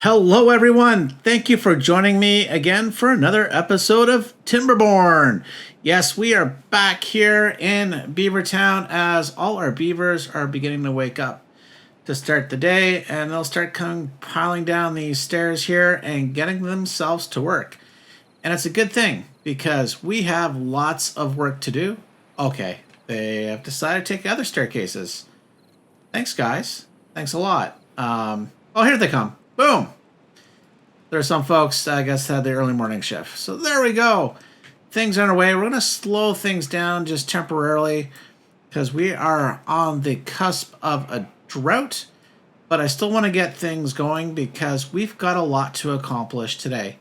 Hello, everyone. Thank you for joining me again for another episode of Timberborn. Yes, we are back here in Beavertown as all our beavers are beginning to wake up to start the day, and they'll start piling down these stairs here and getting themselves to work. And it's a good thing because we have lots of work to do. Okay, they have decided to take other staircases. Thanks, guys. Thanks a lot. Oh, here they come. Boom. There are some folks, I guess, had the early morning shift. So there we go. Things are underway. We're going to slow things down just temporarily because we are on the cusp of a drought. But I still want to get things going because we've got a lot to accomplish today.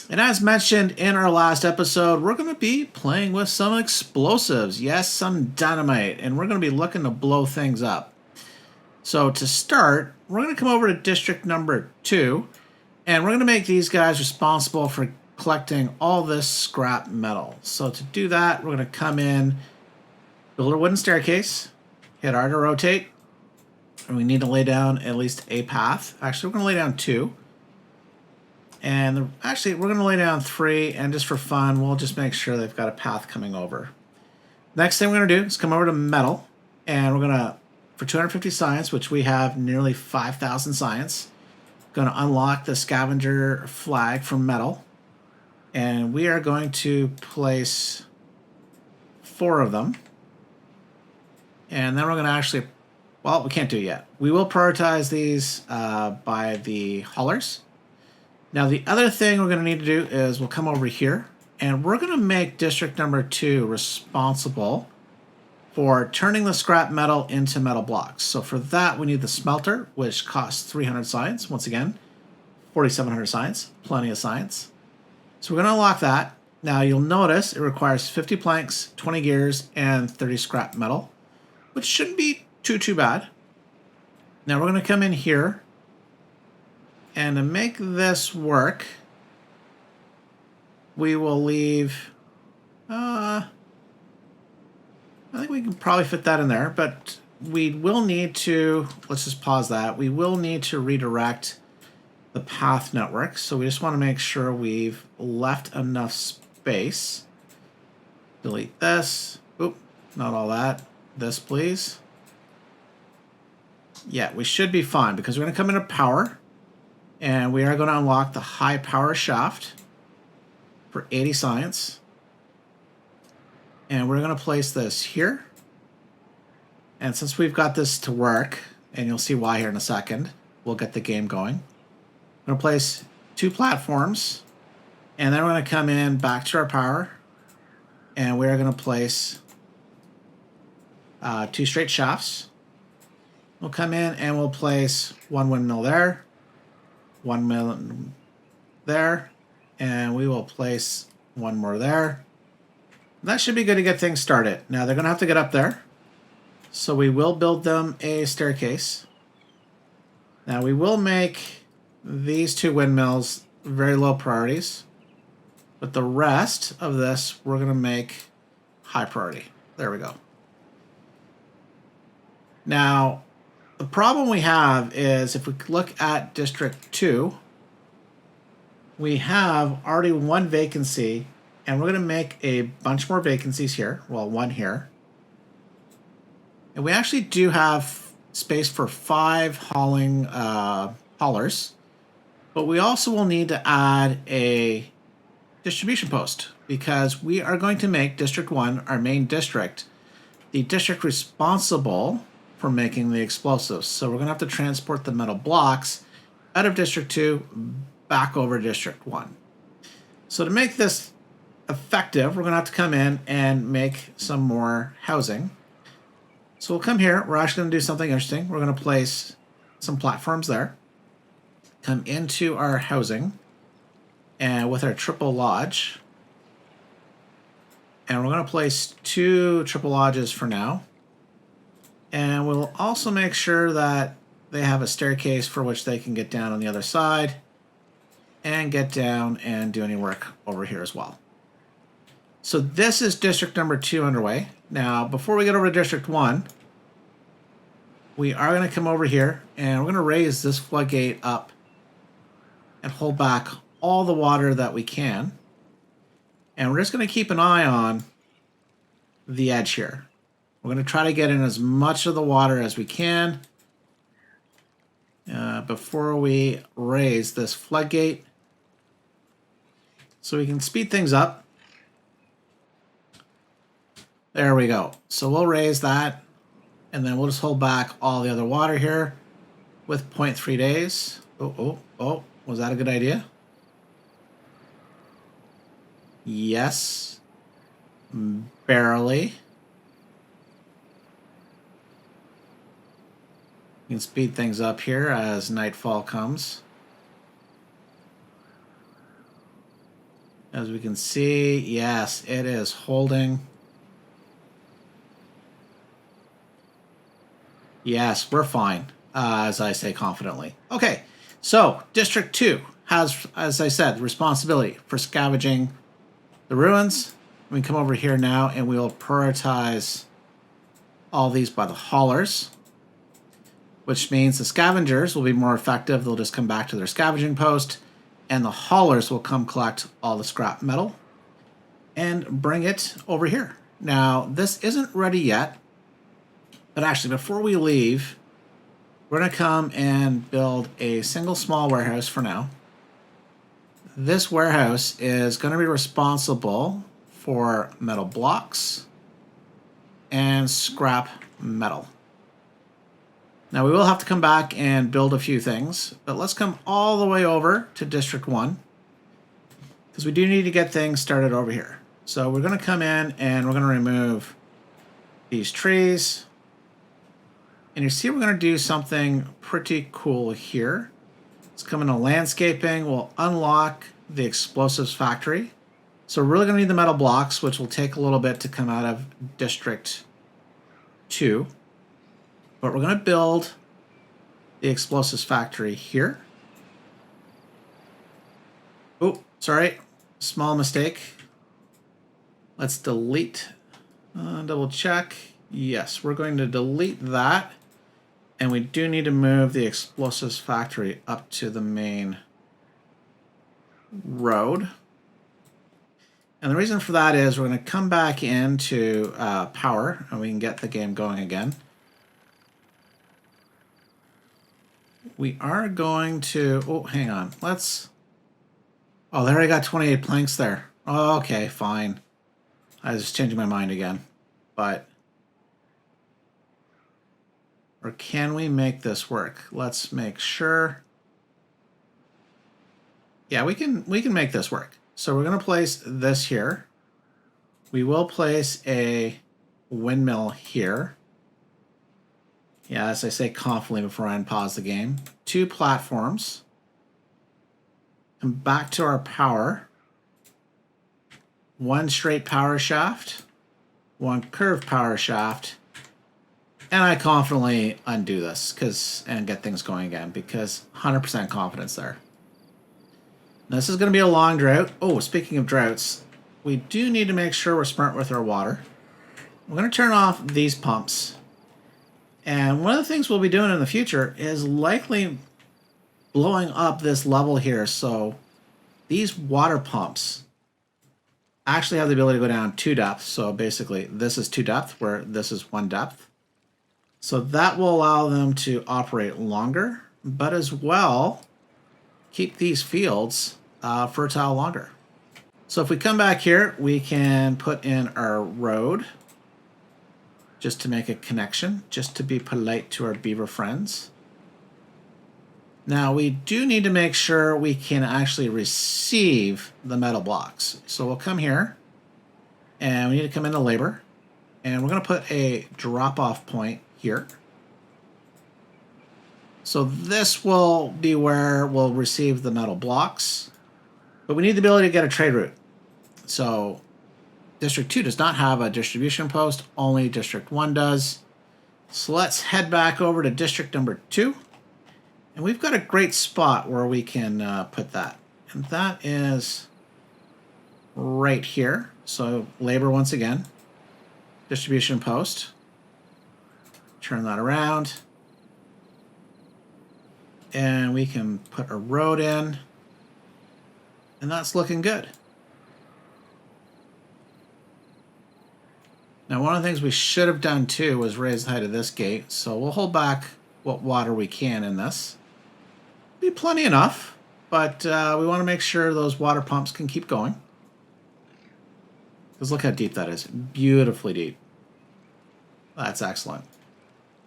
And as mentioned in our last episode, we're going to be playing with some explosives. Yes, some dynamite. And we're going to be looking to blow things up. So to start, we're going to come over to district number 2. And we're going to make these guys responsible for collecting all this scrap metal. So to do that, we're going to come in, build a wooden staircase, hit R to rotate, and we need to lay down at least a path. Actually, we're going to lay down 2. And actually, we're going to lay down 3, and just for fun, we'll just make sure they've got a path coming over. Next thing we're going to do is come over to metal, and we're going to, for 250 science, which we have nearly 5,000 science, going to unlock the scavenger flag from metal, and we are going to place 4 of them, and then we're going to actually, well, we can't do it yet. We will prioritize these by the haulers. Now the other thing we're going to need to do is we'll come over here, and we're going to make district number 2 responsible for turning the scrap metal into metal blocks. So for that, we need the smelter, which costs 300 science. Once again, 4,700 science, plenty of science. So we're going to unlock that. Now you'll notice it requires 50 planks, 20 gears, and 30 scrap metal, which shouldn't be too bad. Now we're going to come in here, and to make this work, we will leave, I think we can probably fit that in there, but we will need to, let's just pause that. We will need to redirect the path network. So we just want to make sure we've left enough space. Delete this. Oop, not all that. This, please. Yeah, we should be fine because we're going to come into power, and we are going to unlock the high power shaft for 80 science. And we're going to place this here. And since we've got this to work, and you'll see why here in a second, we'll get the game going. I'm going to place 2 platforms, and then we're going to come in back to our power, and we're going to place 2 straight shafts. We'll come in and we'll place 1 windmill there, 1 mill there, and we will place 1 more there. That should be good to get things started. Now they're going to have to get up there. So we will build them a staircase. Now we will make these 2 windmills very low priorities. But the rest of this we're going to make high priority. There we go. Now the problem we have is if we look at District 2, we have already 1 vacancy. And we're going to make a bunch more vacancies here. Well, 1 here. And we actually do have space for 5 haulers. But we also will need to add a distribution post because we are going to make District 1, our main district, the district responsible for making the explosives. So we're going to have to transport the metal blocks out of District 2 back over District 1. So to make this effective, we're going to have to come in and make some more housing. So we'll come here. We're actually going to do something interesting. We're going to place some platforms there. Come into our housing and with our triple lodge. And we're going to place 2 triple lodges for now. And we'll also make sure that they have a staircase for which they can get down on the other side and get down and do any work over here as well. So this is district number 2 underway. Now, before we get over to district 1, we are going to come over here and we're going to raise this floodgate up and hold back all the water that we can. And we're just going to keep an eye on the edge here. We're going to try to get in as much of the water as we can before we raise this floodgate, so we can speed things up. There we go. So we'll raise that, and then we'll just hold back all the other water here with 0.3 days. Oh, was that a good idea? Yes. Barely. You can speed things up here as nightfall comes. As we can see, yes, it is holding. Yes, we're fine, as I say confidently. Okay, so District 2 has, as I said, responsibility for scavenging the ruins. We can come over here now and we'll prioritize all these by the haulers, which means the scavengers will be more effective. They'll just come back to their scavenging post, and the haulers will come collect all the scrap metal and bring it over here. Now, this isn't ready yet, but actually, before we leave, we're going to come and build a single small warehouse for now. This warehouse is going to be responsible for metal blocks and scrap metal. Now, we will have to come back and build a few things, but let's come all the way over to District 1, because we do need to get things started over here. So we're going to come in and we're going to remove these trees. And you see we're going to do something pretty cool here. Let's come into landscaping. We'll unlock the explosives factory. So we're really going to need the metal blocks, which will take a little bit to come out of District 2. But we're going to build the explosives factory here. Oh, sorry. Small mistake. Let's delete. Double check. Yes, we're going to delete that. And we do need to move the explosives factory up to the main road. And the reason for that is we're going to come back into power, and we can get the game going again. We are going to... Oh, hang on. Let's... Oh, there I got 28 planks there. Oh, okay, fine. I was just changing my mind again. But... Or can we make this work? Let's make sure. Yeah, we can make this work. So we're going to place this here. We will place a windmill here. Yeah, as I say confidently before I unpause the game. 2 platforms. Come back to our power. 1 straight power shaft. 1 curved power shaft. And I confidently undo this and get things going again, because 100% confidence there. Now, this is going to be a long drought. Oh, speaking of droughts, we do need to make sure we're smart with our water. We're going to turn off these pumps. And one of the things we'll be doing in the future is likely blowing up this level here. So these water pumps actually have the ability to go down 2 depths. So basically, this is 2 depth, where this is 1 depth. So that will allow them to operate longer, but as well keep these fields fertile longer. So if we come back here, we can put in our road just to make a connection, just to be polite to our beaver friends. Now we do need to make sure we can actually receive the metal blocks. So we'll come here and we need to come into labor, and we're going to put a drop-off point here. So this will be where we'll receive the metal blocks, but we need the ability to get a trade route. So District 2 does not have a distribution post, only District 1 does. So let's head back over to District number 2, and we've got a great spot where we can put that. And that is right here. So labor once again, distribution post. Turn that around. And we can put a road in. And that's looking good. Now, one of the things we should have done too was raise the height of this gate. So we'll hold back what water we can in this. Be plenty enough, but we want to make sure those water pumps can keep going. Because look how deep that is. Beautifully deep. That's excellent.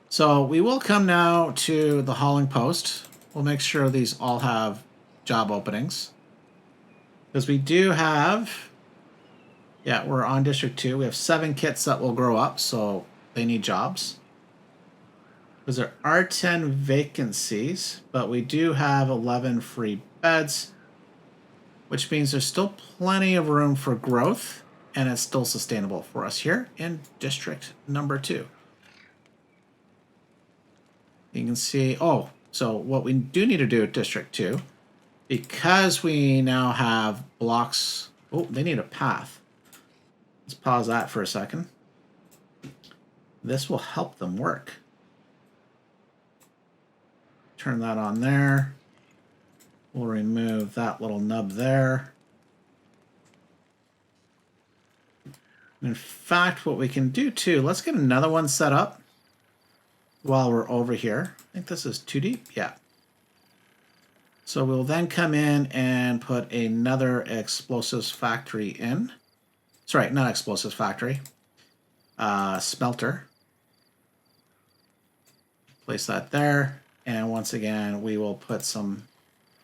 So we will come now to the hauling post. We'll make sure these all have job openings. Because we do have, yeah, we're on District 2. We have 7 kits that will grow up, so they need jobs. Because there are 10 vacancies, but we do have 11 free beds, which means there's still plenty of room for growth, and it's still sustainable for us here in District number 2. You can see, oh, so what we do need to do at District 2, because we now have blocks, oh, they need a path. Let's pause that for a second. This will help them work. Turn that on there. We'll remove that little nub there. In fact, what we can do too, let's get another one set up while we're over here. I think this is too deep. Yeah. So we'll then come in and put another explosives factory in. Sorry, not explosives factory. Smelter. Place that there. And once again, we will put some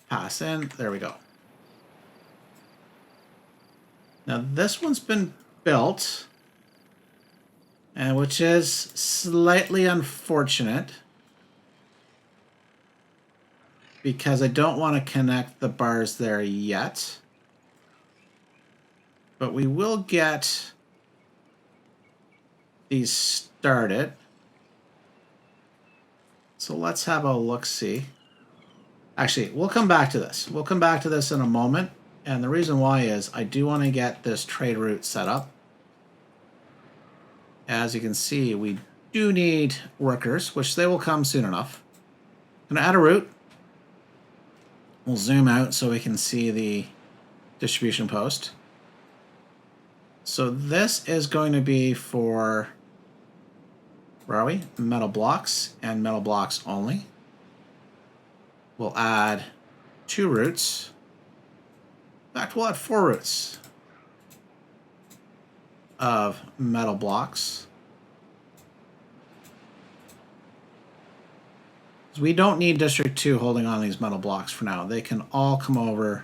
pass in. There we go. Now this one's been built, and which is slightly unfortunate because I don't want to connect the bars there yet. But we will get these started. So let's have a look-see. Actually, we'll come back to this. We'll come back to this in a moment. And the reason why is I do want to get this trade route set up. As you can see, we do need workers, which they will come soon enough. I'm going to add a route. We'll zoom out so we can see the distribution post. So this is going to be for, where are we? Metal blocks and metal blocks only. We'll add 2 routes. In fact, we'll add 4 routes of metal blocks. We don't need District 2 holding on these metal blocks for now. They can all come over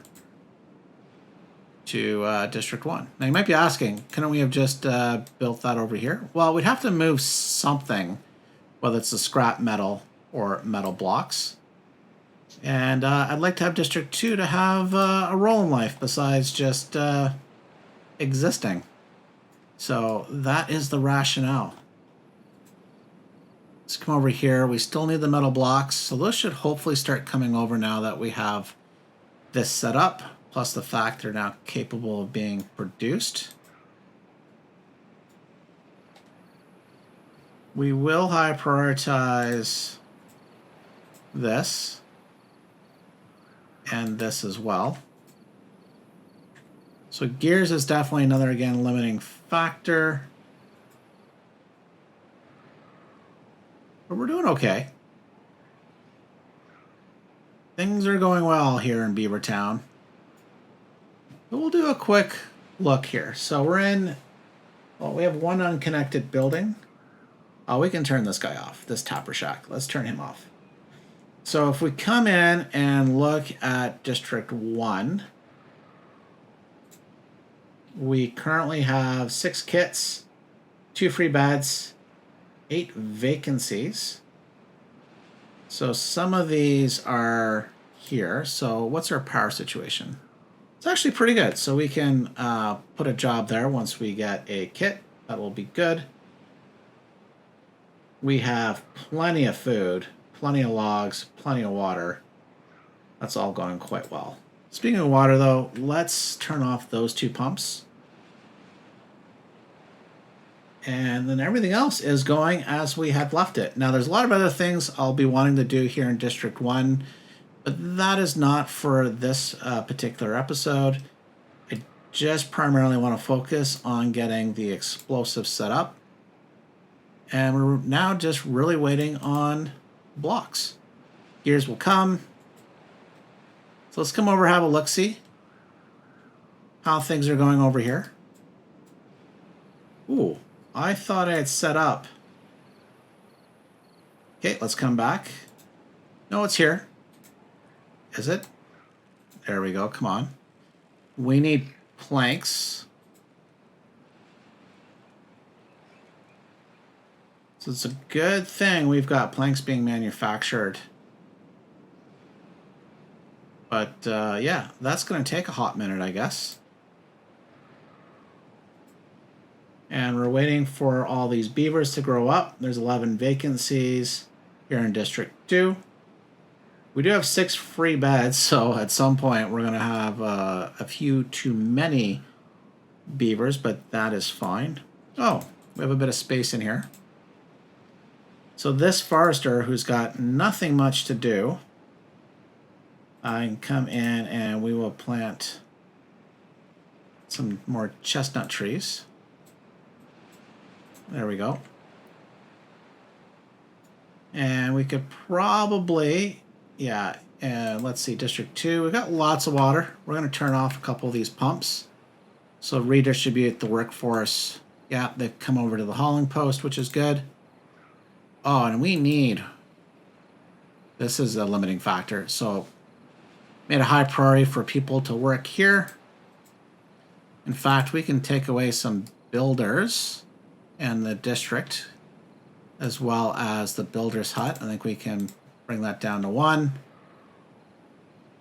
to District 1. Now you might be asking, couldn't we have just built that over here? Well, we'd have to move something, whether it's the scrap metal or metal blocks. And I'd like to have District 2 to have a role in life besides just existing. So that is the rationale. Let's come over here. We still need the metal blocks. So those should hopefully start coming over now that we have this set up, plus the fact they're now capable of being produced. We will high prioritize this and this as well. So gears is definitely another, again, limiting factor. But we're doing okay. Things are going well here in Beavertown. But we'll do a quick look here. So we're in, well, we have one unconnected building. Oh, we can turn this guy off, this tapper shack. Let's turn him off. So if we come in and look at District 1, we currently have 6 kits, 2 free beds, 8 vacancies. So some of these are here. So what's our power situation? It's actually pretty good. So we can put a job there once we get a kit. That will be good. We have plenty of food, plenty of logs, plenty of water. That's all going quite well. Speaking of water, though, let's turn off those 2 pumps. And then everything else is going as we had left it. Now, there's a lot of other things I'll be wanting to do here in District 1. But that is not for this particular episode. I just primarily want to focus on getting the explosive set up. And we're now just really waiting on blocks. Gears will come. So let's come over and have a look-see how things are going over here. Ooh, I thought I had set up. Okay, let's come back. No, it's here. Is it? There we go. Come on. We need planks. So it's a good thing we've got planks being manufactured. But yeah, that's going to take a hot minute, I guess. And we're waiting for all these beavers to grow up. There's 11 vacancies here in District 2. We do have 6 free beds, so at some point we're going to have a few too many beavers, but that is fine. Oh, we have a bit of space in here. So this forester, who's got nothing much to do, I can come in and we will plant some more chestnut trees. There we go. And we could probably, yeah, and let's see, District 2, we've got lots of water. We're going to turn off a couple of these pumps. So redistribute the workforce. Yeah, they come over to the hauling post, which is good. Oh, and we need, this is a limiting factor. So made a high priority for people to work here. In fact, we can take away some builders and the district, as well as the builder's hut. I think we can bring that down to 1.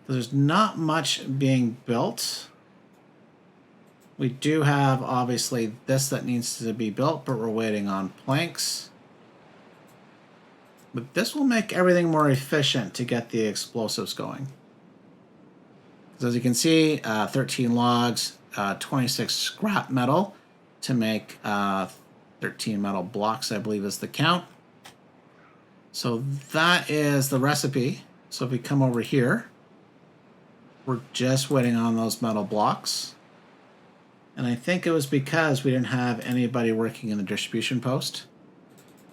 There's not much being built. We do have, obviously, this that needs to be built, but we're waiting on planks. But this will make everything more efficient to get the explosives going. So as you can see, 13 logs, 26 scrap metal to make 13 metal blocks, I believe is the count. So that is the recipe. So if we come over here, we're just waiting on those metal blocks. And I think it was because we didn't have anybody working in the distribution post.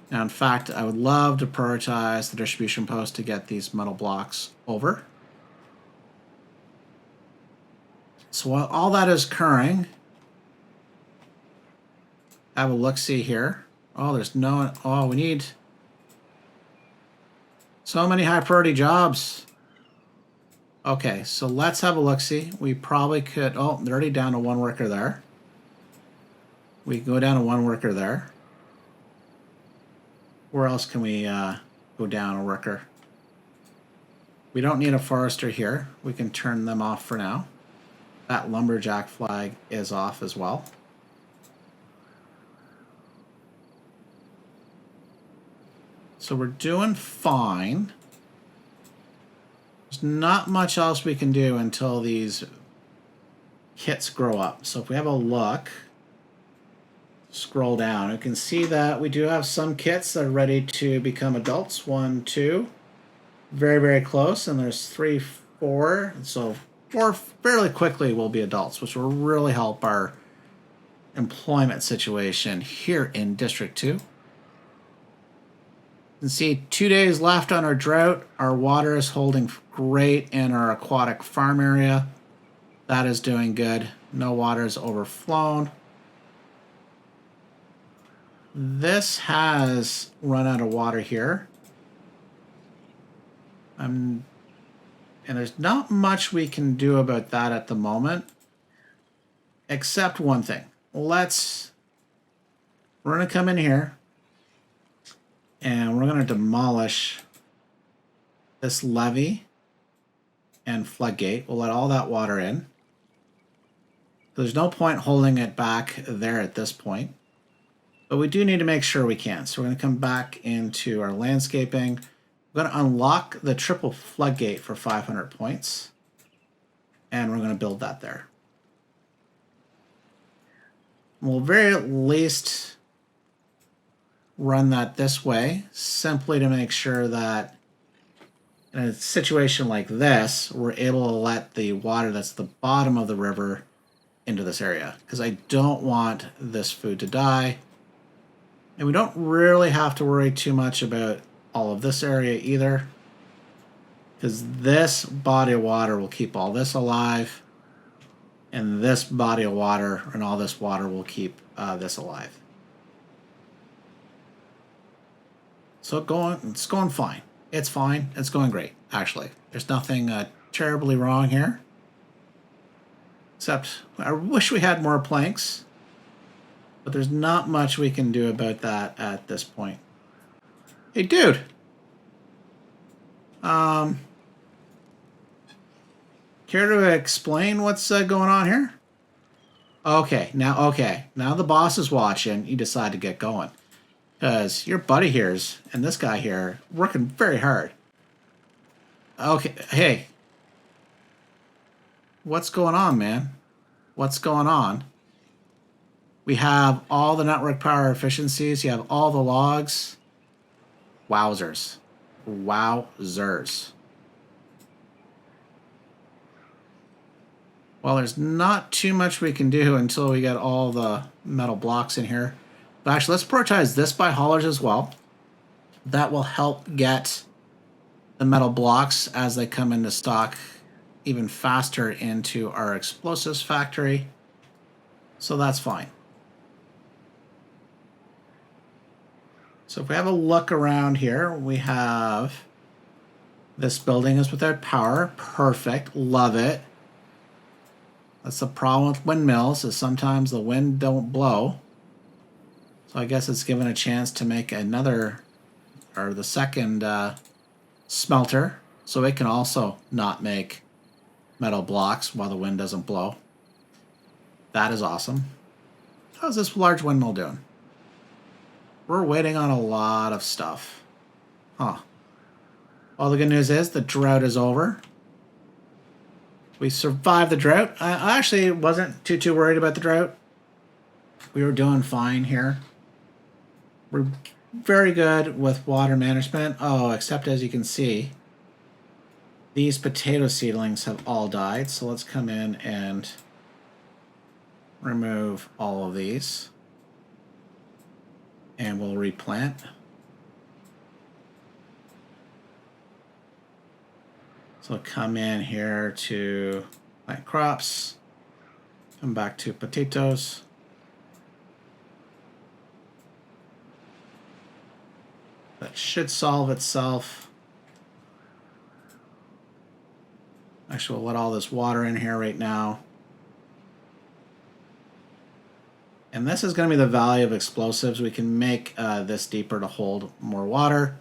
Now, in fact, I would love to prioritize the distribution post to get these metal blocks over. So while all that is occurring, have a look-see here. Oh, there's no, oh, we need so many high priority jobs. Okay, so let's have a look-see. We probably could, oh, they're already down to 1 worker there. We can go down to 1 worker there. Where else can we go down a worker? We don't need a forester here. We can turn them off for now. That lumberjack flag is off as well. So we're doing fine. There's not much else we can do until these kits grow up. So if we have a look, scroll down, you can see that we do have some kits that are ready to become adults. 1, 2, very, very close. And there's 3, 4. So 4 fairly quickly will be adults, which will really help our employment situation here in District 2. You can see 2 days left on our drought. Our water is holding great in our aquatic farm area. That is doing good. No water is overflown. This has run out of water here. And there's not much we can do about that at the moment, except one thing. We're going to come in here and we're going to demolish this levee and floodgate. We'll let all that water in. There's no point holding it back there at this point, but we do need to make sure we can. So we're going to come back into our landscaping. We're going to unlock the triple floodgate for 500 points, and we're going to build that there. We'll very at least run that this way, simply to make sure that In a situation like this, we're able to let the water that's the bottom of the river into this area, because I don't want this food to die. And we don't really have to worry too much about all of this area either, because this body of water will keep all this alive, and this body of water and all this water will keep this alive. So it's going fine. It's fine. It's going great, actually. There's nothing terribly wrong here. Except I wish we had more planks. But there's not much we can do about that at this point. Hey, dude. Care to explain what's going on here? Okay. Now the boss is watching. You decide to get going. Because your buddy here's, and this guy here, working very hard. Okay, hey. What's going on, man? What's going on? We have all the network power efficiencies. You have all the logs. Wowzers. Wowzers. Well, there's not too much we can do until we get all the metal blocks in here. But actually, let's prioritize this by haulers as well. That will help get the metal blocks as they come into stock even faster into our explosives factory. So that's fine. So if we have a look around here, we have this building is without power. Perfect. Love it. That's the problem with windmills, is sometimes the wind don't blow. So I guess it's given a chance to make another, or the second smelter, so it can also not make metal blocks while the wind doesn't blow. That is awesome. How's this large windmill doing? We're waiting on a lot of stuff. Huh. Well, the good news is the drought is over. We survived the drought. I actually wasn't too worried about the drought. We were doing fine here. We're very good with water management. Oh, except as you can see, these potato seedlings have all died. So let's come in and remove all of these. And we'll replant. So come in here to plant crops. Come back to potatoes. That should solve itself. Actually, we'll let all this water in here right now. And this is going to be the value of explosives. We can make this deeper to hold more water.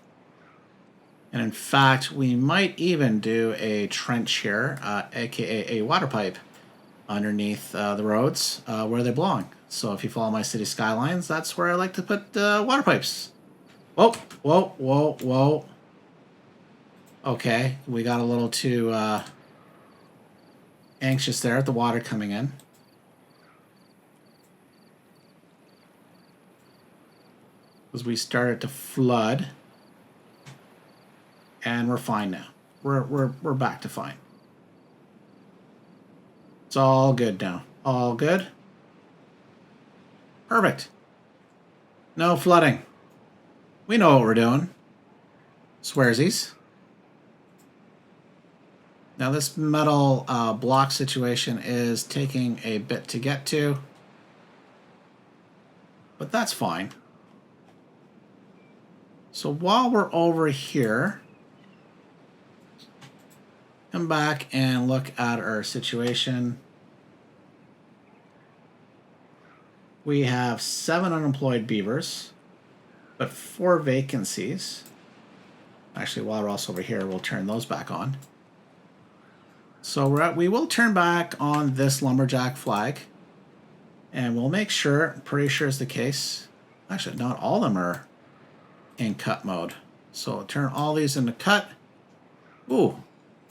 And in fact, we might even do a trench here, aka a water pipe, underneath the roads where they belong. So if you follow my city skylines, that's where I like to put water pipes. Whoa, whoa, whoa, whoa. Okay, we got a little too anxious there at the water coming in. As we started to flood. And we're fine now. We're back to fine. It's all good now. All good. Perfect. No flooding. We know what we're doing. Swearsies. Now this metal block situation is taking a bit to get to. But that's fine. So while we're over here, come back and look at our situation. We have 7 unemployed beavers, but 4 vacancies. Actually, while we're also over here, we'll turn those back on. So we will turn back on this lumberjack flag, and we'll make sure, pretty sure is the case. Actually, not all of them are in cut mode. So turn all these into cut. Ooh,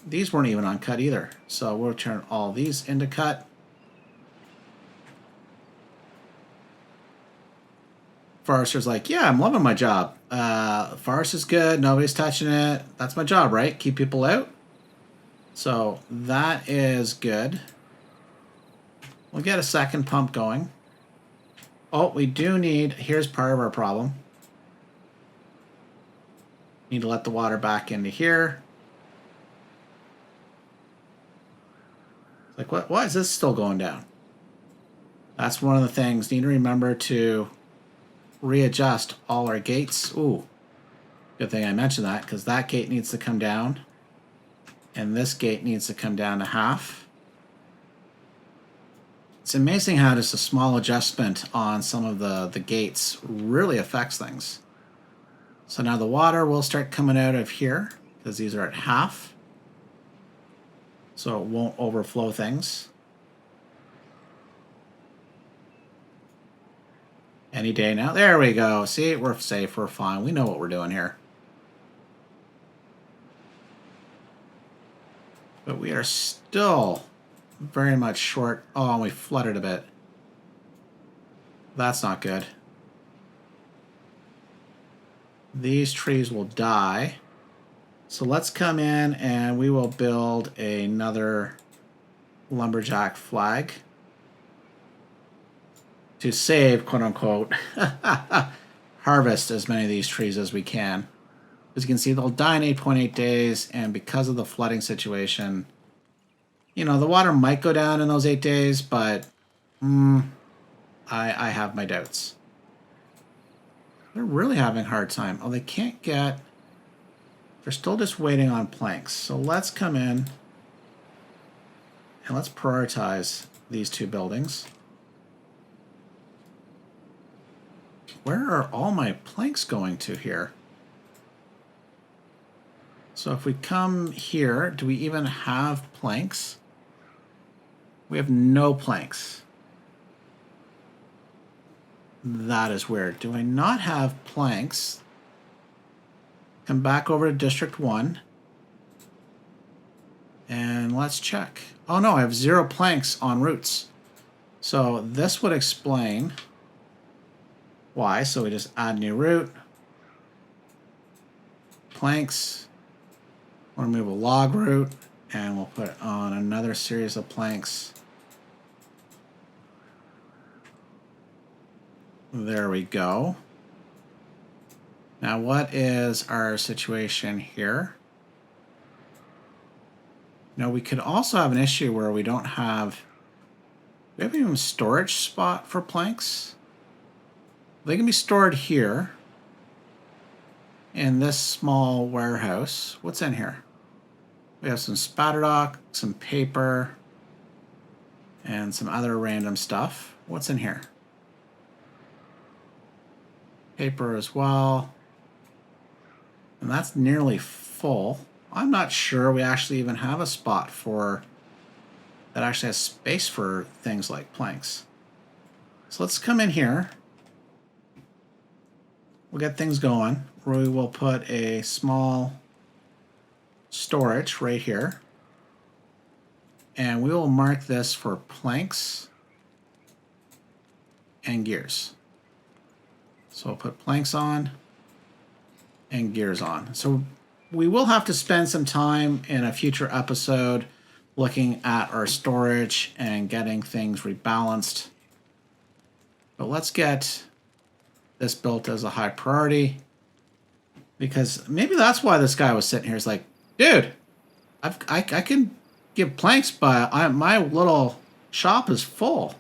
these weren't even on cut either. So we'll turn all these into cut. Forester's like, yeah, I'm loving my job. Forest is good. Nobody's touching it. That's my job, right? Keep people out. So that is good. We'll get a second pump going. Oh, we do need, here's part of our problem. Need to let the water back into here. Like, what? Why is this still going down? That's one of the things. Need to remember to readjust all our gates. Ooh, good thing I mentioned that, because that gate needs to come down. And this gate needs to come down to half. It's amazing how just a small adjustment on some of the gates really affects things. So now the water will start coming out of here, because these are at half. So it won't overflow things. Any day now. There we go. See, we're safe. We're fine. We know what we're doing here. But we are still very much short. Oh, and we flooded a bit. That's not good. These trees will die. So let's come in and we will build another lumberjack flag to save, quote unquote, harvest as many of these trees as we can. As you can see, they'll die in 8.8 days, and because of the flooding situation, you know, the water might go down in those 8 days, but I have my doubts. They're really having a hard time. Oh, they can't get... They're still just waiting on planks. So let's come in and let's prioritize these two buildings. Where are all my planks going to here? So if we come here, do we even have planks? We have no planks. That is weird. Do I not have planks? Come back over to District 1. And let's check. Oh no, I have 0 planks on routes. So this would explain why. So we just add new route. Planks. We'll remove a log route. And we'll put on another series of planks. There we go. Now, what is our situation here? Now, we could also have an issue where we don't have... We have even a storage spot for planks. They can be stored here in this small warehouse. What's in here? We have some spatterdock, some paper, and some other random stuff. What's in here? Paper as well. And that's nearly full. I'm not sure we actually even have a spot for that actually has space for things like planks. So let's come in here. We'll get things going. We will put a small storage right here. And we will mark this for planks and gears. So we'll put planks on and gears on. So we will have to spend some time in a future episode looking at our storage and getting things rebalanced. But let's get this built as a high priority, because maybe that's why this guy was sitting here. He's like, dude, I can give planks, but my little shop is full.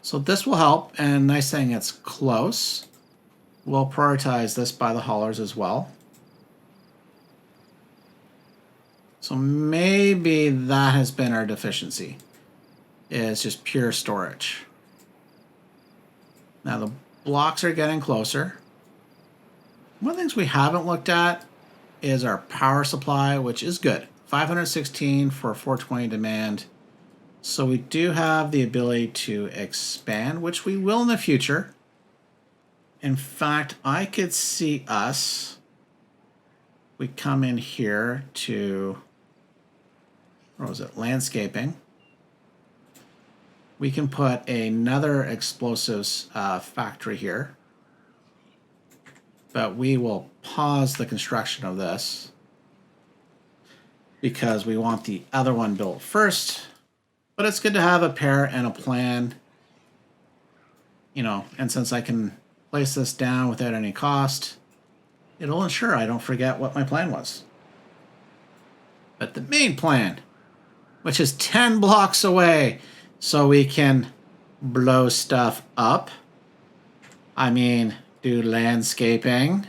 So this will help, and nice thing it's close. We'll prioritize this by the haulers as well. So maybe that has been our deficiency, is just pure storage. Now the blocks are getting closer. One of the things we haven't looked at is our power supply, which is good. 516 for 420 demand. So we do have the ability to expand, which we will in the future. In fact, I could see us, we come in here to, what was it, landscaping. We can put another explosives factory here. but we will pause the construction of this because we want the other one built first. But it's good to have a pair and a plan, you know, and since I can place this down without any cost, it'll ensure I don't forget what my plan was. But the main plan, which is 10 blocks away, so we can blow stuff up. I mean, do landscaping.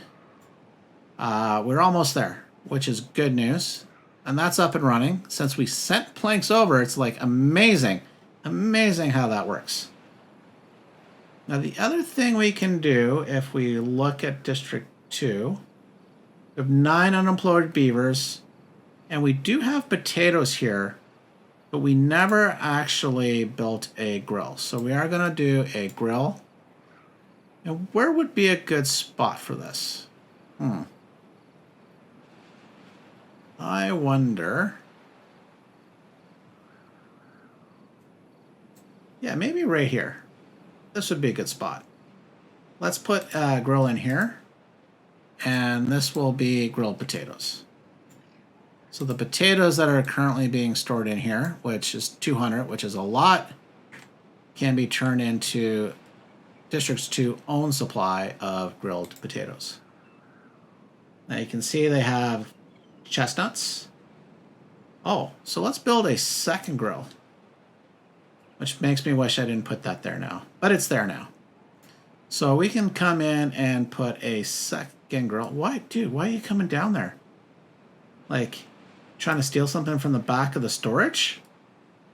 We're almost there, which is good news. And that's up and running. Since we sent planks over, it's like amazing. Amazing how that works. Now, the other thing we can do, if we look at District 2, we have 9 unemployed beavers, and we do have potatoes here, but we never actually built a grill. So we are going to do a grill. And where would be a good spot for this? I wonder. Yeah, maybe right here. This would be a good spot. Let's put a grill in here. And this will be grilled potatoes. So the potatoes that are currently being stored in here, which is 200, which is a lot, can be turned into District's 2 own supply of grilled potatoes. Now you can see they have chestnuts. Oh, so let's build a second grill, which makes me wish I didn't put that there now, but it's there now. So we can come in and put a second grill. Why, dude, why are you coming down there? Like, trying to steal something from the back of the storage?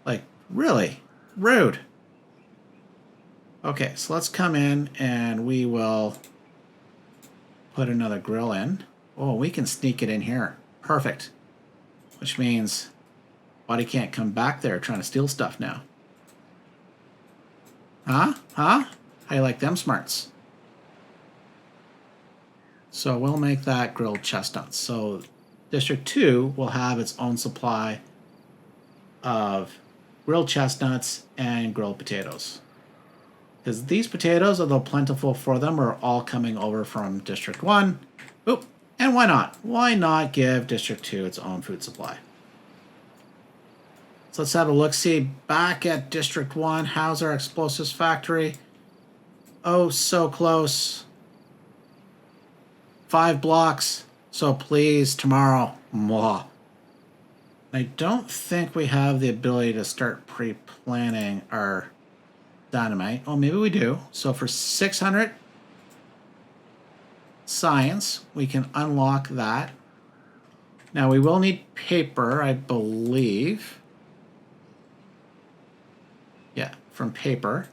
Like, really? Rude. Okay, so let's come in and we will put another grill in. Oh, we can sneak it in here. Perfect. Which means Buddy can't come back there trying to steal stuff now. Huh? How you like them smarts? So we'll make that grilled chestnuts. So District 2 will have its own supply of grilled chestnuts and grilled potatoes. Because these potatoes, although plentiful for them, are all coming over from District 1. Oop, and why not? Why not give District 2 its own food supply? So let's have a look-see back at District 1. How's our explosives factory? Oh, so close. 5 blocks. So please, tomorrow. Mwah. I don't think we have the ability to start pre-planning our dynamite. Oh, maybe we do. So for 600 science, we can unlock that. Now we will need paper, I believe. Yeah, from paper.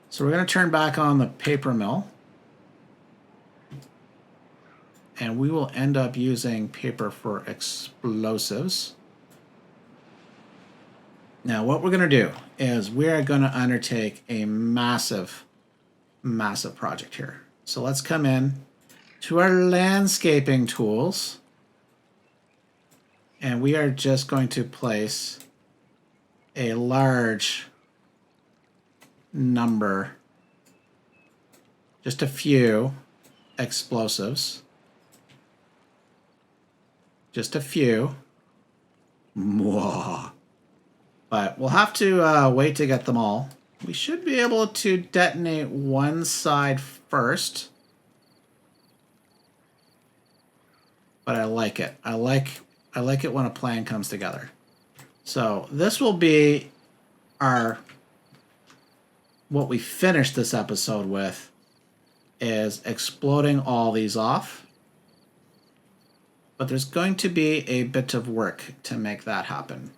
So we're going to turn back on the paper mill. And we will end up using paper for explosives. Now what we're going to do is we are going to undertake a massive project here. So let's come in to our landscaping tools. And we are just going to place a large number, just a few explosives. Just a few. Mwah. But we'll have to wait to get them all. We should be able to detonate one side first. But I like it. I like it when a plan comes together. So this will be our, what we finish this episode with is exploding all these off. But there's going to be a bit of work to make that happen,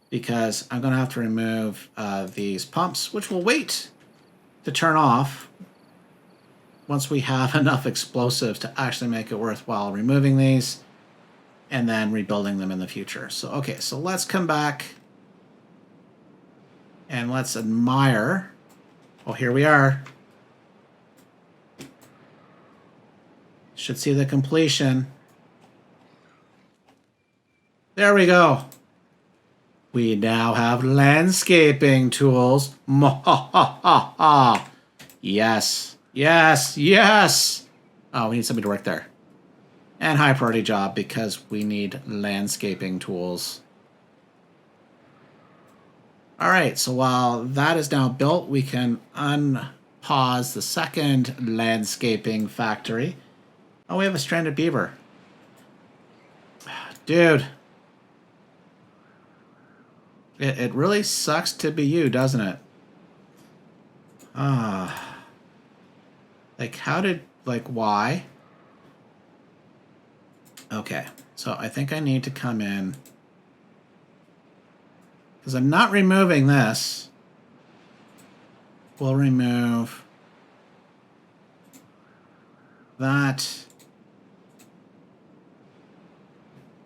because I'm going to have to remove these pumps, which will wait to turn off once we have enough explosives to actually make it worthwhile removing these and then rebuilding them in the future. So, okay, so let's come back and let's admire. Oh, here we are. Should see the completion. There we go. We now have landscaping tools. Yes, yes, yes. Oh, we need somebody to work there. And high priority job because we need landscaping tools. All right, so while that is now built, we can unpause the second landscaping factory. Oh, we have a stranded beaver. Dude. It really sucks to be you, doesn't it? Like, how did, like, why? Okay, so I think I need to come in. Because I'm not removing this. We'll remove that.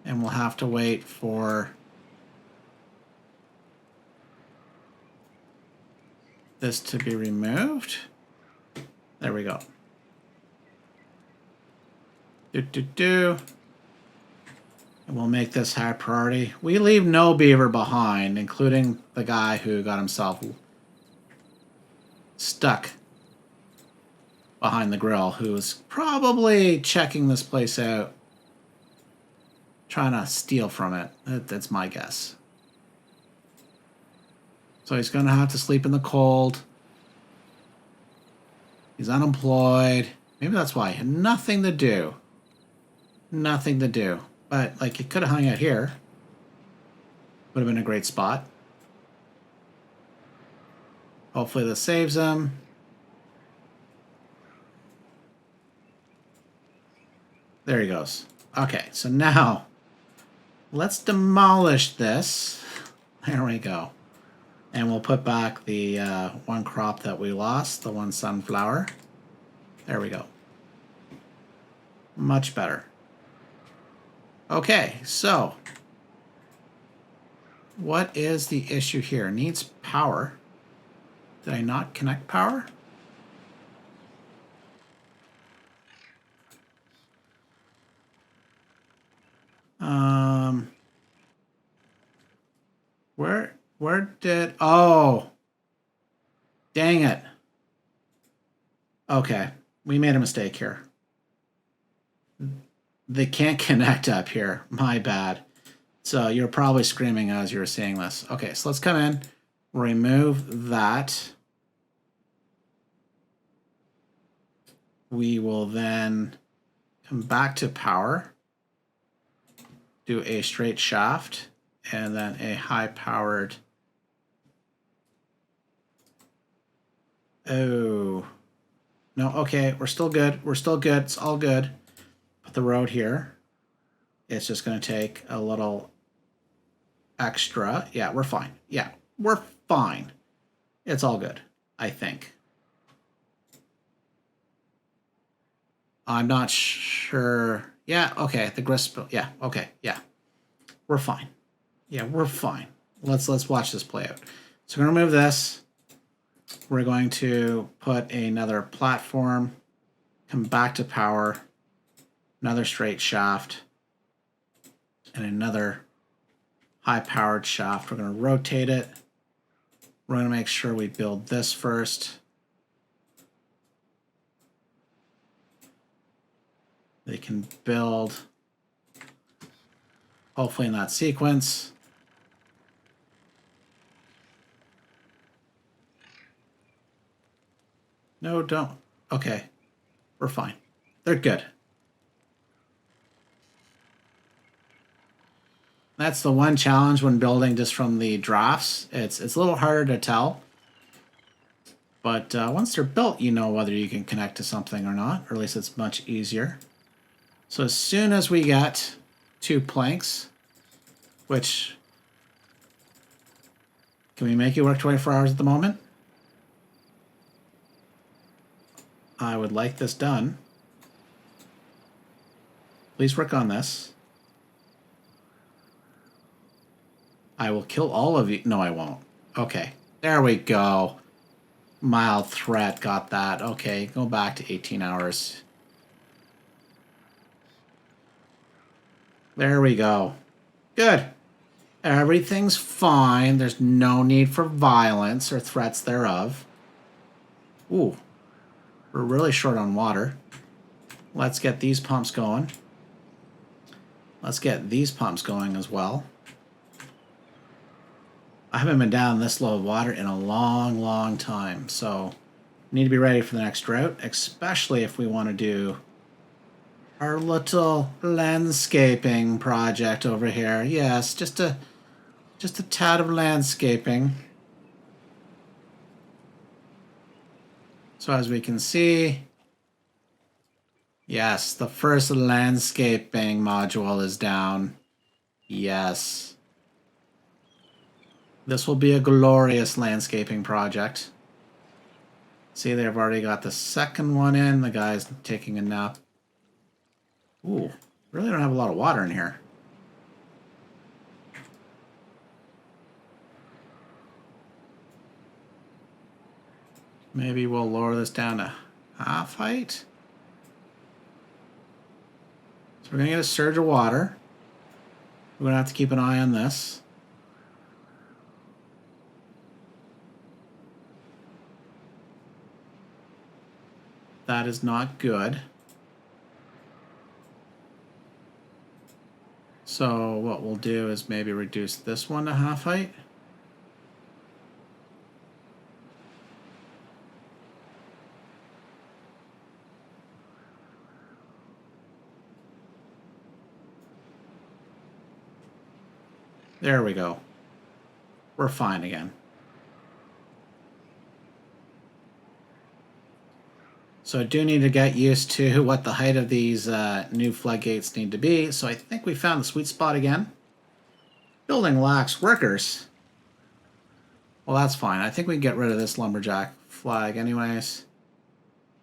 And we'll have to wait for this to be removed. There we go. And we'll make this high priority. We leave no beaver behind, including the guy who got himself stuck behind the grill, who's probably checking this place out, trying to steal from it. That's my guess. So he's going to have to sleep in the cold. He's unemployed. Maybe that's why. He had nothing to do. Nothing to do. But, like, he could have hung out here. Would have been a great spot. Hopefully this saves him. There he goes. Okay, so now let's demolish this. There we go. And we'll put back the one crop that we lost, the one sunflower. There we go. Much better. Okay, so what is the issue here? Needs power. Did I not connect power? Where did, oh, dang it. Okay, we made a mistake here. They can't connect up here. My bad. So you're probably screaming as you're seeing this. Okay, so let's come in, remove that. We will then come back to power, do a straight shaft, and then a high-powered. Oh. No, okay, we're still good. We're still good. It's all good. Put the road here. It's just going to take a little extra. Yeah, we're fine. Yeah, we're fine. It's all good, I think. I'm not sure. Yeah, okay, the grist. Yeah, okay, yeah. We're fine. Yeah, we're fine. Let's watch this play out. So we're going to remove this. We're going to put another platform, come back to power, another straight shaft, and another high-powered shaft. We're going to rotate it. We're going to make sure we build this first. They can build, hopefully in that sequence. No, don't. Okay, we're fine. They're good. That's the one challenge when building just from the drafts. It's a little harder to tell. But once they're built, you know whether you can connect to something or not, or at least it's much easier. So as soon as we get 2 planks, which, can we make it work 24 hours at the moment? I would like this done. Please work on this. I will kill all of you. No, I won't. Okay, there we go. Mild threat, got that. Okay, go back to 18 hours. There we go. Good. Everything's fine. There's no need for violence or threats thereof. Ooh. We're really short on water. Let's get these pumps going. Let's get these pumps going as well. I haven't been down this low of water in a long, long time, so need to be ready for the next drought, especially if we want to do our little landscaping project over here. Yes, just a tad of landscaping. So as we can see, yes, the first landscaping module is down. Yes. This will be a glorious landscaping project. See, they've already got the second one in. The guy's taking a nap. Ooh, really don't have a lot of water in here. Maybe we'll lower this down to half height. So we're going to get a surge of water. We're going to have to keep an eye on this. That is not good. So what we'll do is maybe reduce this one to half height. There we go. We're fine again. So I do need to get used to what the height of these new floodgates need to be. So I think we found the sweet spot again. Building lacks workers. Well, that's fine. I think we can get rid of this lumberjack flag anyways.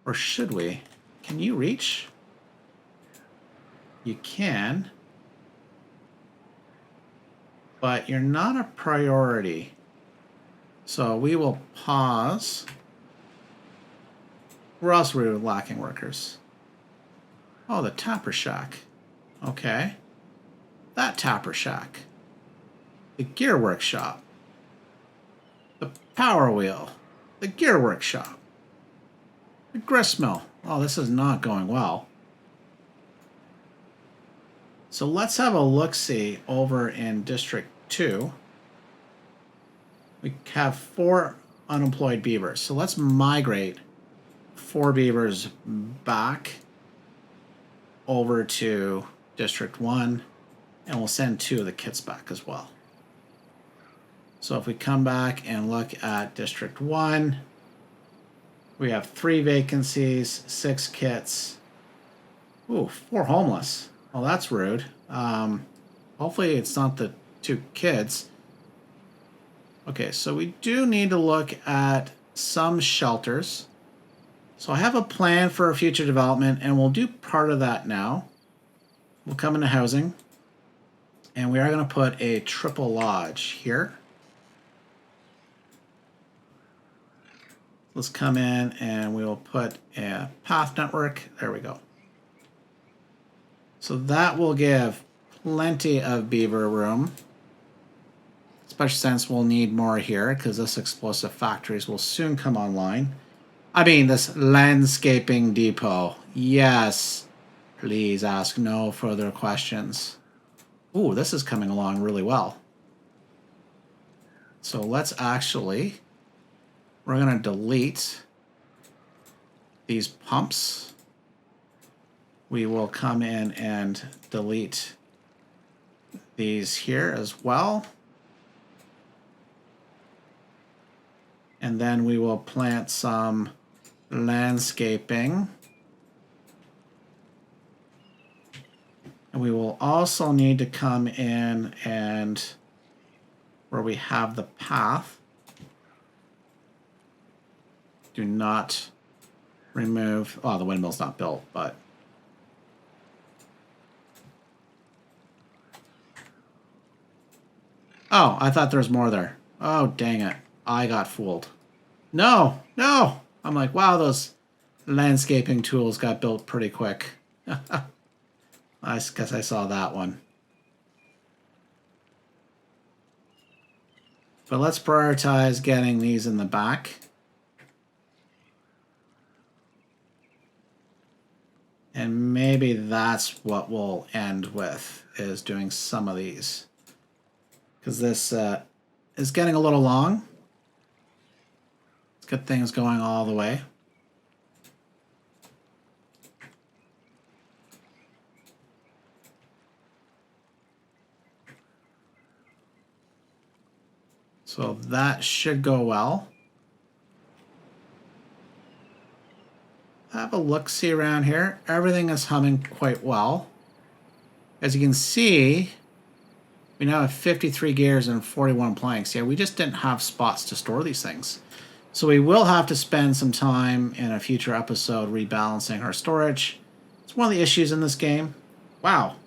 Or should we? Can you reach? You can. But you're not a priority. So we will pause. Where else are we lacking workers? Oh, the tapper shack. Okay. That tapper shack. The gear workshop. The power wheel. The gear workshop. The gristmill. Oh, this is not going well. So let's have a look-see over in District 2. We have 4 unemployed beavers. So let's migrate 4 beavers back over to District 1, and we'll send 2 of the kits back as well. So if we come back and look at District 1, we have 3 vacancies, 6 kits. Ooh, 4 homeless. Well, that's rude. Hopefully it's not the 2 kids. Okay, so we do need to look at some shelters. So I have a plan for a future development, and we'll do part of that now. We'll come into housing, and we are going to put a triple lodge here. Let's come in, and we will put a path network. There we go. So that will give plenty of beaver room, especially since we'll need more here because this explosive factories will soon come online. I mean, this landscaping depot. Yes. Please ask no further questions. Ooh, this is coming along really well. So let's actually, we're going to delete these pumps. We will come in and delete these here as well. And then we will plant some landscaping. And we will also need to come in and where we have the path, do not remove, oh, the windmill's not built, but oh, I thought there was more there. Oh, dang it. I got fooled. No, no. I'm like, wow, those landscaping tools got built pretty quick. I guess I saw that one. But let's prioritize getting these in the back. And maybe that's what we'll end with, is doing some of these. Because this is getting a little long. Let's get things going all the way. So that should go well. Have a look-see around here. Everything is humming quite well. As you can see, we now have 53 gears and 41 planks. Yeah, we just didn't have spots to store these things. So we will have to spend some time in a future episode rebalancing our storage. It's one of the issues in this game. Wow.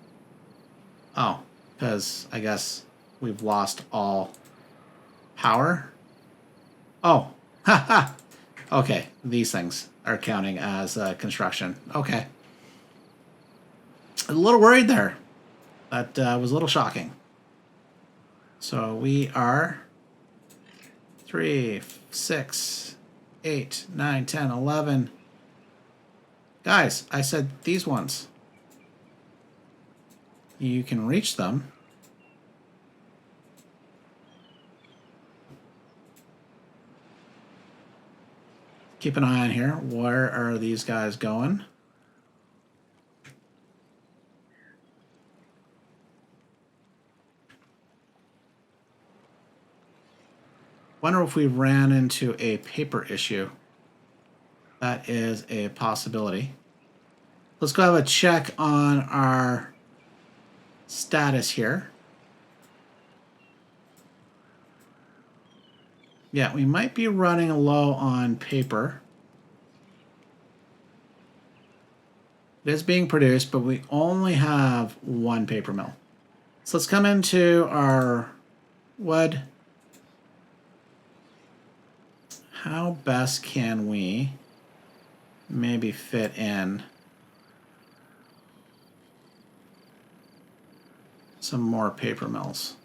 Oh, because I guess we've lost all power. Oh, haha. Okay, these things are counting as construction. Okay. A little worried there. That was a little shocking. So we are 3, 6, 8, 9, 10, 11. Guys, I said these ones. You can reach them. Keep an eye on here. Where are these guys going? Wonder if we ran into a paper issue. That is a possibility. Let's go have a check on our status here. Yeah, we might be running low on paper. It is being produced, but we only have one paper mill. So let's come into our wood. How best can we maybe fit in some more paper mills?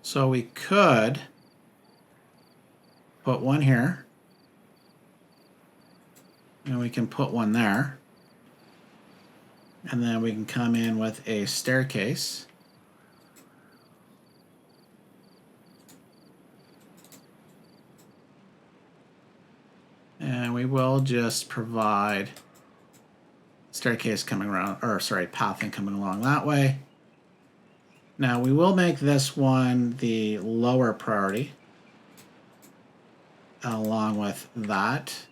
So we could put one here, and we can put one there, and then we can come in with a staircase. And we will just provide staircase coming around, or sorry, pathing coming along that way. Now we will make this one the lower priority along with that.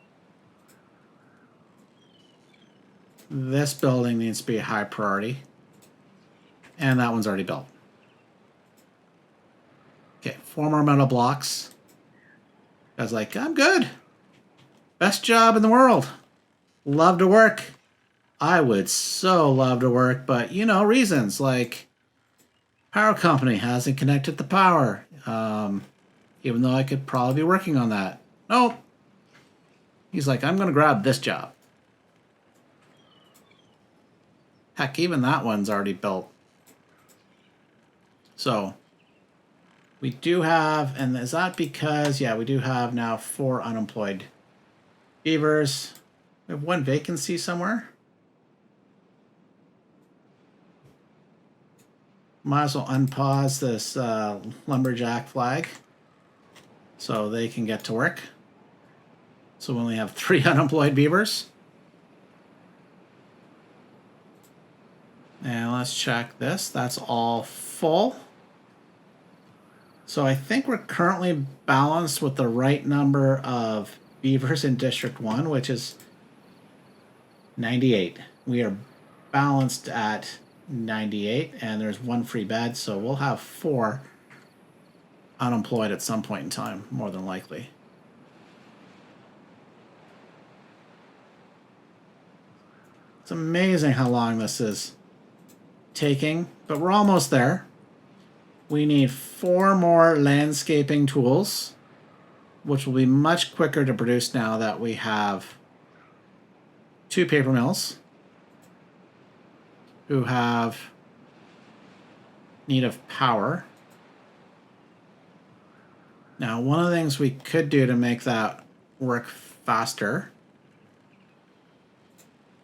This building needs to be a high priority, and that one's already built. Okay, 4 more metal blocks. I was like, I'm good. Best job in the world. Love to work. I would so love to work, but you know, reasons like power company hasn't connected the power. Even though I could probably be working on that. Nope. He's like, I'm going to grab this job. Heck, even that one's already built. So we do have, and is that because, yeah, we do have now 4 unemployed beavers. We have 1 vacancy somewhere. Might as well unpause this lumberjack flag so they can get to work. So we only have 3 unemployed beavers. And let's check this. That's all full. So I think we're currently balanced with the right number of beavers in District 1, which is 98. We are balanced at 98, and there's 1 free bed, so we'll have 4 unemployed at some point in time, more than likely. It's amazing how long this is taking, but we're almost there. We need 4 more landscaping tools, which will be much quicker to produce now that we have 2 paper mills who have need of power. Now, one of the things we could do to make that work faster.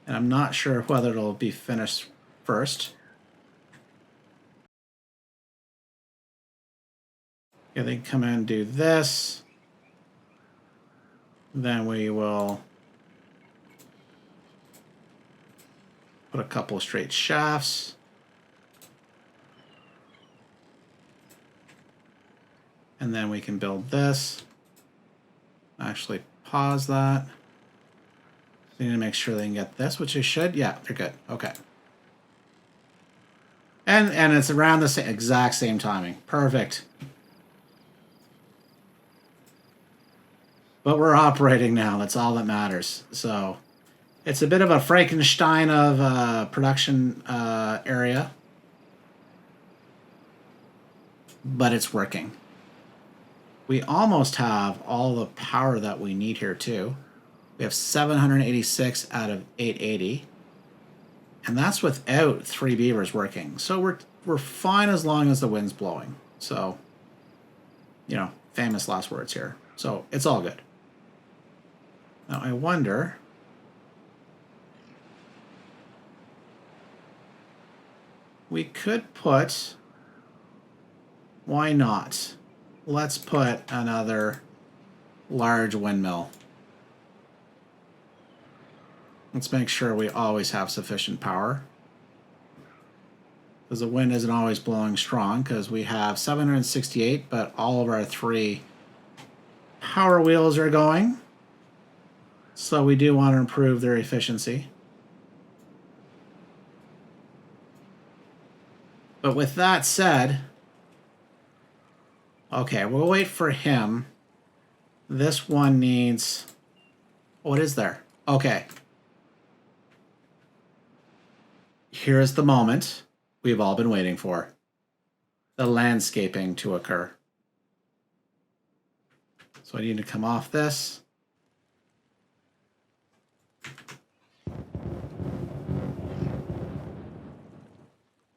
And I'm not sure whether it'll be finished first. Yeah, they can come in and do this. Then we will put a couple of straight shafts. And then we can build this. Actually pause that. So you need to make sure they can get this, which they should. Yeah, they're good. Okay. And it's around the exact same timing. Perfect. But we're operating now. That's all that matters. So it's a bit of a Frankenstein of production area. But it's working. We almost have all the power that we need here too. We have 786 out of 880. And that's without 3 beavers working. So we're fine as long as the wind's blowing. So, you know, famous last words here. So it's all good. Now I wonder, we could put, why not? Let's put another large windmill. Let's make sure we always have sufficient power. Because the wind isn't always blowing strong, because we have 768, but all of our 3 power wheels are going. So we do want to improve their efficiency. But with that said, okay, we'll wait for him. This one needs, what is there? Okay. Here's the moment we've all been waiting for. The landscaping to occur. So I need to come off this.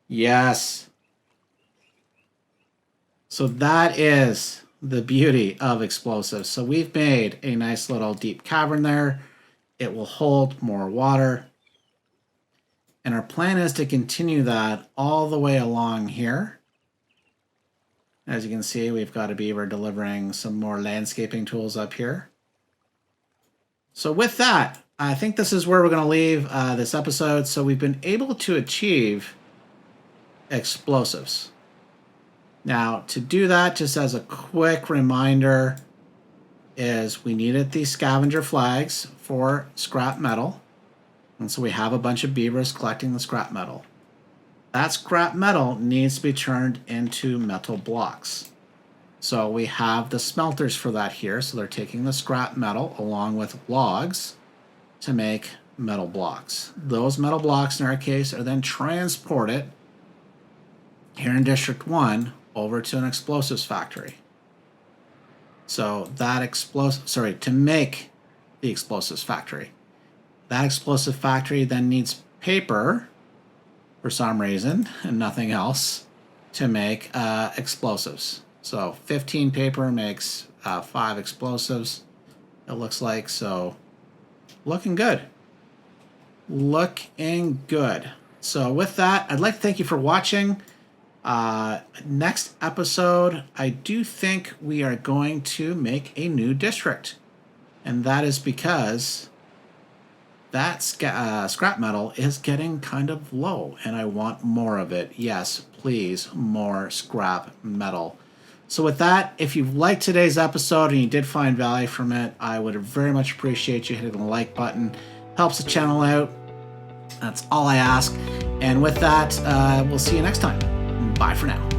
Yes. So that is the beauty of explosives. So we've made a nice little deep cavern there. It will hold more water. And our plan is to continue that all the way along here. As you can see, we've got a beaver delivering some more landscaping tools up here. So with that, I think this is where we're going to leave this episode. So we've been able to achieve explosives. Now, to do that, just as a quick reminder, is we needed these scavenger flags for scrap metal. And so we have a bunch of beavers collecting the scrap metal. That scrap metal needs to be turned into metal blocks. So we have the smelters for that here. So they're taking the scrap metal along with logs to make metal blocks. Those metal blocks, in our case, are then transported here in District 1 over to an explosives factory. So that to make the explosives factory. That explosive factory then needs paper for some reason and nothing else to make explosives. So 15 paper makes 5 explosives, it looks like. So looking good. Looking good. So with that, I'd like to thank you for watching. Next episode, I do think we are going to make a new district. And that is because that scrap metal is getting kind of low and I want more of it. Yes, please, more scrap metal. So with that, if you've liked today's episode and you did find value from it, I would very much appreciate you hitting the like button. Helps the channel out. That's all I ask. And with that, we'll see you next time. Bye for now.